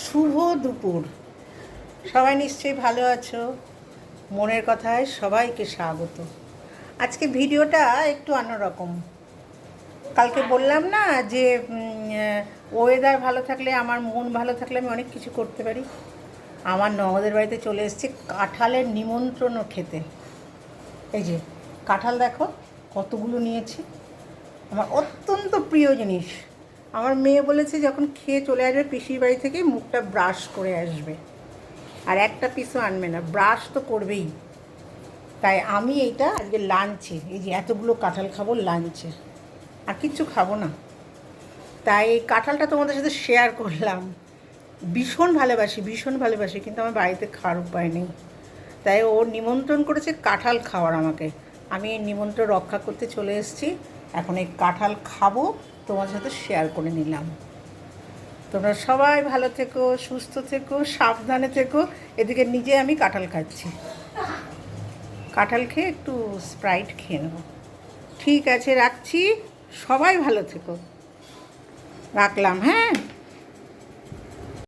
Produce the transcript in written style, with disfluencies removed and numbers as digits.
শুভ দুপুর। সবাই নিশ্চয়ই ভালো আছো। মনের কথায় সবাইকে স্বাগত। আজকে ভিডিওটা একটু অন্যরকম। কালকে বললাম না যে ওয়েদার ভালো থাকলে, আমার মন ভালো থাকলে আমি অনেক কিছু করতে পারি। আমার ননদের বাড়িতে চলে এসেছি কাঁঠালের নিমন্ত্রণও খেতে। এই যে কাঁঠাল দেখো কতগুলো নিয়েছি, আমার অত্যন্ত প্রিয় জিনিস। আমার মেয়ে বলেছে যখন খেয়ে চলে আসবে পিসির বাড়ি থেকে মুখটা ব্রাশ করে আসবে, আর একটা পিসও আনবে না, ব্রাশ তো করবেই। তাই আমি এইটা আজকে লাঞ্চে, এই যে এতগুলো কাঁঠাল খাবো লাঞ্চে, আর কিচ্ছু খাবো না। তাই এই কাঁঠালটা তোমাদের সাথে শেয়ার করলাম। ভীষণ ভালোবাসি, ভীষণ ভালোবাসি, কিন্তু আমার বাড়িতে খাওয়ার উপায় নেই। তাই ও নিমন্ত্রণ করেছে কাঁঠাল খাওয়ার আমাকে। আমি এই নিমন্ত্রণ রক্ষা করতে চলে এসেছি। এখন এই কাঁঠাল খাবো, তোমার সাথে শেয়ার করে নিলাম। তোমরা সবাই ভালো থেকো, সুস্থ থেকো, সাবধানে থেকো। এদিকে নিজে আমি কাঁঠাল খাচ্ছি। কাঁঠাল খেয়ে একটু স্প্রাইট খেয়ে নেবো। ঠিক আছে, রাখছি। সবাই ভালো থেকো। রাখলাম, হ্যাঁ।